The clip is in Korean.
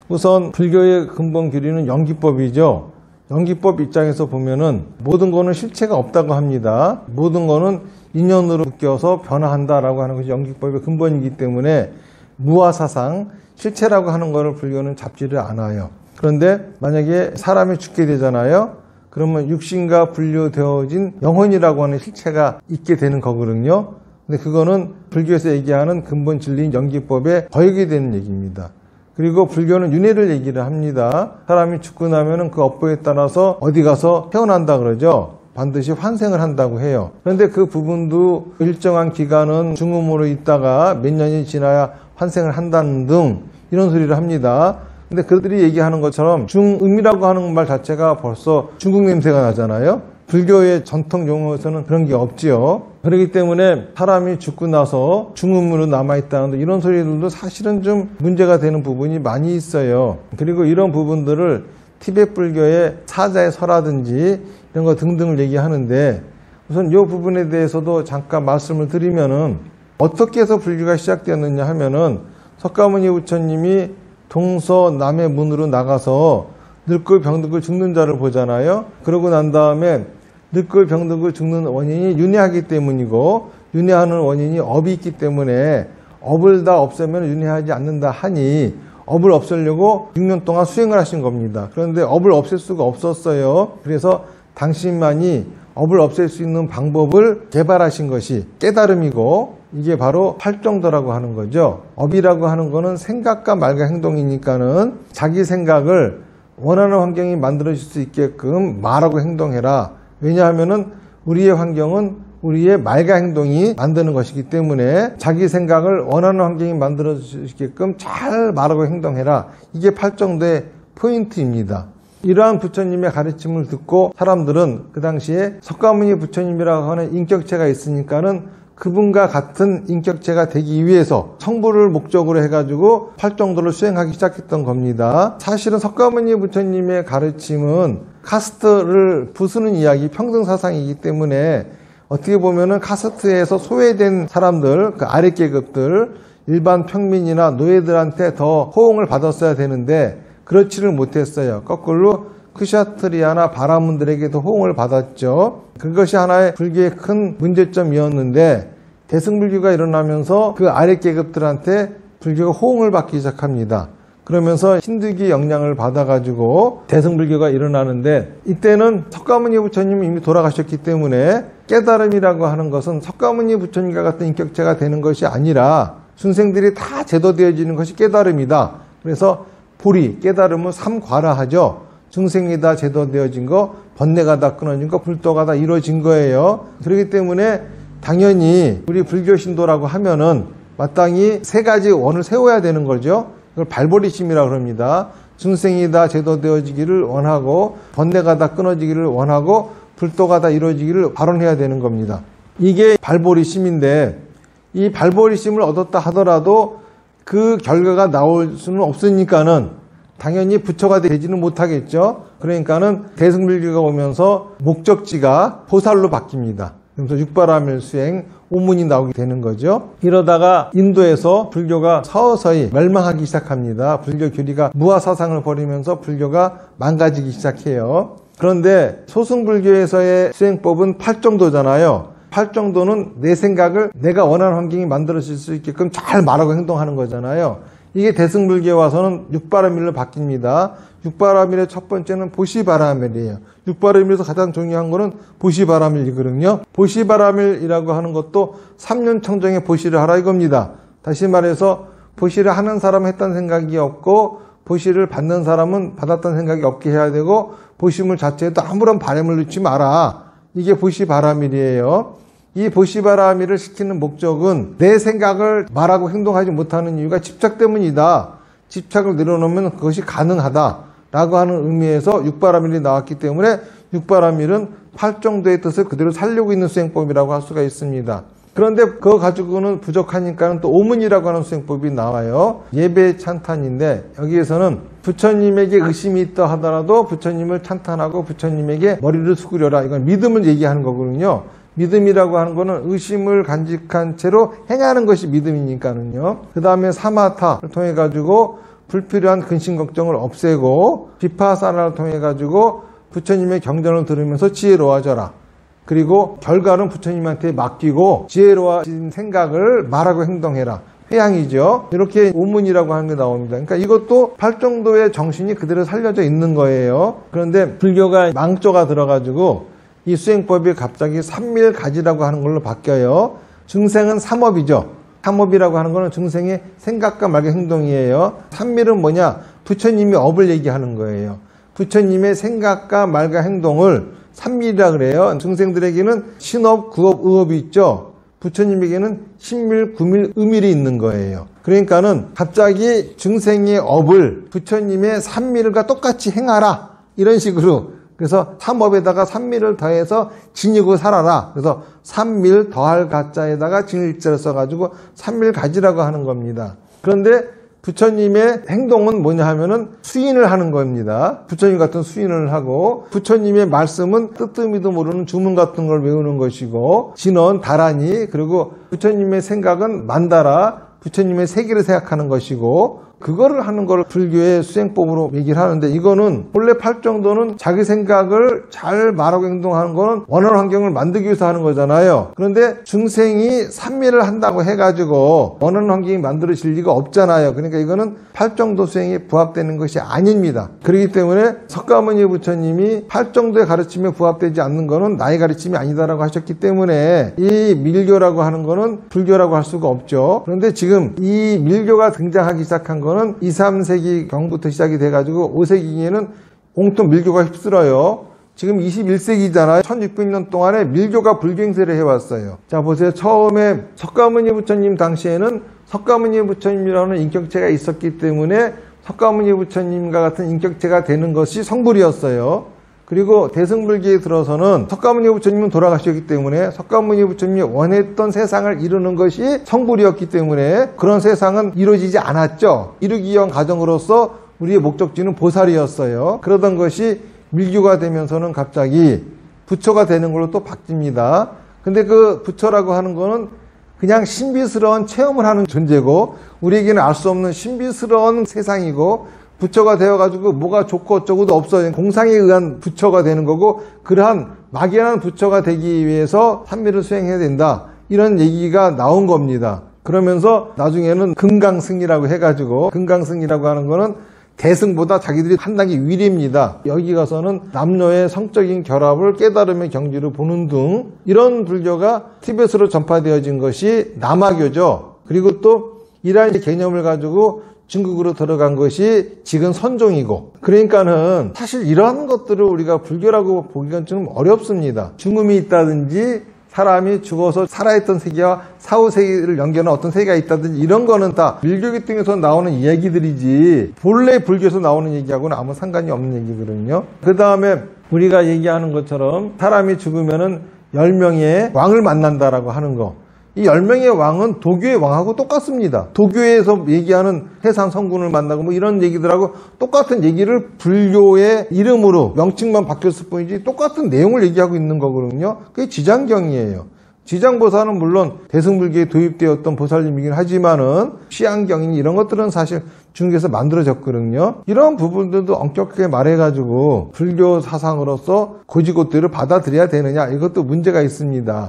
우선 불교의 근본 교리는 연기법이죠. 연기법 입장에서 보면은 모든 거는 실체가 없다고 합니다. 모든 거는 인연으로 묶여서 변화한다라고 하는 것이 연기법의 근본이기 때문에 무아사상, 실체라고 하는 거를 불교는 잡지를 않아요. 그런데 만약에 사람이 죽게 되잖아요. 그러면 육신과 분류되어진 영혼이라고 하는 실체가 있게 되는 거거든요. 근데 그거는 불교에서 얘기하는 근본 진리인 연기법에 거역이 되는 얘기입니다. 그리고 불교는 윤회를 얘기를 합니다. 사람이 죽고 나면은 그 업보에 따라서 어디 가서 태어난다 그러죠. 반드시 환생을 한다고 해요. 그런데 그 부분도 일정한 기간은 중음으로 있다가 몇 년이 지나야 환생을 한다는 등 이런 소리를 합니다. 근데 그들이 얘기하는 것처럼 중음이라고 하는 말 자체가 벌써 중국 냄새가 나잖아요. 불교의 전통 용어에서는 그런 게 없지요. 그렇기 때문에 사람이 죽고 나서 중음으로 남아있다는 이런 소리들도 사실은 좀 문제가 되는 부분이 많이 있어요. 그리고 이런 부분들을 티베트 불교의 사자의 서라든지 이런 거 등등을 얘기하는데 우선 이 부분에 대해서도 잠깐 말씀을 드리면은 어떻게 해서 불교가 시작되었느냐 하면은 석가모니 부처님이 동서남의 문으로 나가서 늙고 병들고 죽는 자를 보잖아요. 그러고 난 다음에 늙고 병들고 죽는 원인이 윤회하기 때문이고 윤회하는 원인이 업이 있기 때문에 업을 다 없애면 윤회하지 않는다 하니 업을 없애려고 6년 동안 수행을 하신 겁니다. 그런데 업을 없앨 수가 없었어요. 그래서 당신만이 업을 없앨 수 있는 방법을 개발하신 것이 깨달음이고 이게 바로 팔정도라고 하는 거죠. 업이라고 하는 거는 생각과 말과 행동이니까는 자기 생각을 원하는 환경이 만들어질 수 있게끔 말하고 행동해라. 왜냐하면은 우리의 환경은 우리의 말과 행동이 만드는 것이기 때문에 자기 생각을 원하는 환경이 만들어질 수 있게끔 잘 말하고 행동해라. 이게 팔정도의 포인트입니다. 이러한 부처님의 가르침을 듣고 사람들은 그 당시에 석가모니 부처님이라고 하는 인격체가 있으니까는 그분과 같은 인격체가 되기 위해서 성불을 목적으로 해가지고 팔정도를 수행하기 시작했던 겁니다. 사실은 석가모니 부처님의 가르침은 카스트를 부수는 이야기, 평등사상이기 때문에 어떻게 보면은 카스트에서 소외된 사람들, 그 아랫계급들, 일반 평민이나 노예들한테 더 호응을 받았어야 되는데 그렇지를 못했어요. 거꾸로 크샤트리아나 바라문들에게도 호응을 받았죠. 그것이 하나의 불교의 큰 문제점이었는데 대승불교가 일어나면서 그 아랫계급들한테 불교가 호응을 받기 시작합니다. 그러면서 힌두기 영향을 받아가지고 대승불교가 일어나는데 이때는 석가모니 부처님이 이미 돌아가셨기 때문에 깨달음이라고 하는 것은 석가모니 부처님과 같은 인격체가 되는 것이 아니라 순생들이 다 제도되어지는 것이 깨달음이다. 그래서 보리, 깨달음은 삼과라하죠. 중생이 다 제도되어진 거, 번뇌가 다 끊어진 거, 불도가 다 이루어진 거예요. 그렇기 때문에 당연히 우리 불교 신도라고 하면은 마땅히 세 가지 원을 세워야 되는 거죠. 이걸 발보리심이라고 합니다. 중생이 다 제도되어지기를 원하고 번뇌가 다 끊어지기를 원하고 불도가 다 이루어지기를 발언해야 되는 겁니다. 이게 발보리심인데 이 발보리심을 얻었다 하더라도 그 결과가 나올 수는 없으니까는 당연히 부처가 되지는 못하겠죠. 그러니까는 대승불교가 오면서 목적지가 보살로 바뀝니다. 그래서 육바라밀 수행, 오문이 나오게 되는 거죠. 이러다가 인도에서 불교가 서서히 멸망하기 시작합니다. 불교 교리가 무아사상을 버리면서 불교가 망가지기 시작해요. 그런데 소승불교에서의 수행법은 팔정도잖아요. 팔정도는 내 생각을 내가 원하는 환경이 만들어질 수 있게끔 잘 말하고 행동하는 거잖아요. 이게 대승불교에 와서는 육바라밀로 바뀝니다. 육바라밀의 첫 번째는 보시바라밀이에요. 육바라밀에서 가장 중요한 거는 보시바라밀이거든요. 보시바라밀이라고 하는 것도 3년 청정에 보시를 하라 이겁니다. 다시 말해서 보시를 하는 사람은 했던 생각이 없고 보시를 받는 사람은 받았던 생각이 없게 해야 되고 보시물 자체에도 아무런 바람을 넣지 마라. 이게 보시바라밀이에요. 이 보시바라밀을 시키는 목적은 내 생각을 말하고 행동하지 못하는 이유가 집착 때문이다. 집착을 내려놓으면 그것이 가능하다라고 하는 의미에서 육바라밀이 나왔기 때문에 육바라밀은 팔정도의 뜻을 그대로 살리고 있는 수행법이라고 할 수가 있습니다. 그런데 그거 가지고는 부족하니까 또 오문이라고 하는 수행법이 나와요. 예배 찬탄인데 여기에서는 부처님에게 의심이 있다 하더라도 부처님을 찬탄하고 부처님에게 머리를 숙이려라. 이건 믿음을 얘기하는 거거든요. 믿음이라고 하는 거는 의심을 간직한 채로 행하는 것이 믿음이니까는요. 그 다음에 사마타를 통해 가지고 불필요한 근심 걱정을 없애고 비파사나를 통해 가지고 부처님의 경전을 들으면서 지혜로워져라. 그리고 결과는 부처님한테 맡기고 지혜로워진 생각을 말하고 행동해라. 회양이죠. 이렇게 오문이라고 하는 게 나옵니다. 그러니까 이것도 팔정도의 정신이 그대로 살려져 있는 거예요. 그런데 불교가 망조가 들어가지고 이 수행법이 갑자기 삼밀가지라고 하는 걸로 바뀌어요. 중생은 삼업이죠. 삼업이라고 하는 거는 중생의 생각과 말과 행동이에요. 삼밀은 뭐냐? 부처님이 업을 얘기하는 거예요. 부처님의 생각과 말과 행동을 삼밀이라 그래요. 중생들에게는 신업, 구업, 의업이 있죠. 부처님에게는 신밀, 구밀, 의밀이 있는 거예요. 그러니까는 갑자기 중생의 업을 부처님의 삼밀과 똑같이 행하라. 이런 식으로. 그래서 삼업에다가 삼밀을 더해서 지니고 살아라. 그래서 삼밀 더할 가자에다가 진일자를 써가지고 삼밀가지라고 하는 겁니다. 그런데 부처님의 행동은 뭐냐 하면은 수인을 하는 겁니다. 부처님 같은 수인을 하고 부처님의 말씀은 뜨뜻미도 모르는 주문 같은 걸 외우는 것이고 진언, 다라니 그리고 부처님의 생각은 만다라 부처님의 세계를 생각하는 것이고 그거를 하는 걸 불교의 수행법으로 얘기를 하는데 이거는 본래 팔정도는 자기 생각을 잘 말하고 행동하는 거는 원하는 환경을 만들기 위해서 하는 거잖아요. 그런데 중생이 삼밀을 한다고 해가지고 원하는 환경이 만들어질 리가 없잖아요. 그러니까 이거는 팔정도 수행에 부합되는 것이 아닙니다. 그렇기 때문에 석가모니 부처님이 팔정도의 가르침에 부합되지 않는 거는 나의 가르침이 아니다라고 하셨기 때문에 이 밀교라고 하는 거는 불교라고 할 수가 없죠. 그런데 지금 이 밀교가 등장하기 시작한 거는 2, 3세기 경부터 시작이 돼가지고 5세기에는 온통 밀교가 휩쓸어요. 지금 21세기잖아요. 1600년 동안에 밀교가 불교 행세를 해왔어요. 자 보세요. 처음에 석가모니 부처님 당시에는 석가모니 부처님이라는 인격체가 있었기 때문에 석가모니 부처님과 같은 인격체가 되는 것이 성불이었어요. 그리고 대승불교에 들어서는 석가모니 부처님은 돌아가셨기 때문에 석가모니 부처님이 원했던 세상을 이루는 것이 성불이었기 때문에 그런 세상은 이루어지지 않았죠. 이루기 위한 과정으로서 우리의 목적지는 보살이었어요. 그러던 것이 밀교가 되면서는 갑자기 부처가 되는 걸로 또 바뀝니다. 근데 그 부처라고 하는 거는 그냥 신비스러운 체험을 하는 존재고 우리에게는 알 수 없는 신비스러운 세상이고 부처가 되어가지고 뭐가 좋고 어쩌고도 없어요. 공상에 의한 부처가 되는 거고 그러한 막연한 부처가 되기 위해서 삼밀을 수행해야 된다. 이런 얘기가 나온 겁니다. 그러면서 나중에는 금강승이라고 해가지고 금강승이라고 하는 거는 대승보다 자기들이 한 단계 위입니다. 여기 가서는 남녀의 성적인 결합을 깨달음의 경지로 보는 등 이런 불교가 티벳으로 전파되어진 것이 남화교죠. 그리고 또 이러한 개념을 가지고 중국으로 들어간 것이 지금 선종이고 그러니까는 사실 이러한 것들을 우리가 불교라고 보기가 좀 어렵습니다. 죽음이 있다든지 사람이 죽어서 살아있던 세계와 사후 세계를 연결하는 어떤 세계가 있다든지 이런 거는 다 밀교계 등에서 나오는 이야기들이지 본래 불교에서 나오는 얘기하고는 아무 상관이 없는 얘기거든요. 그 다음에 우리가 얘기하는 것처럼 사람이 죽으면은 10명의 왕을 만난다라고 하는 거. 이 10명의 왕은 도교의 왕하고 똑같습니다. 도교에서 얘기하는 해산 성군을 만나고 뭐 이런 얘기들하고 똑같은 얘기를 불교의 이름으로 명칭만 바뀌었을 뿐이지 똑같은 내용을 얘기하고 있는 거거든요. 그게 지장경이에요. 지장보살은 물론 대승불교에 도입되었던 보살님이긴 하지만은 시안경이니 이런 것들은 사실 중국에서 만들어졌거든요. 이런 부분들도 엄격하게 말해가지고 불교 사상으로서 고지고대로 받아들여야 되느냐 이것도 문제가 있습니다.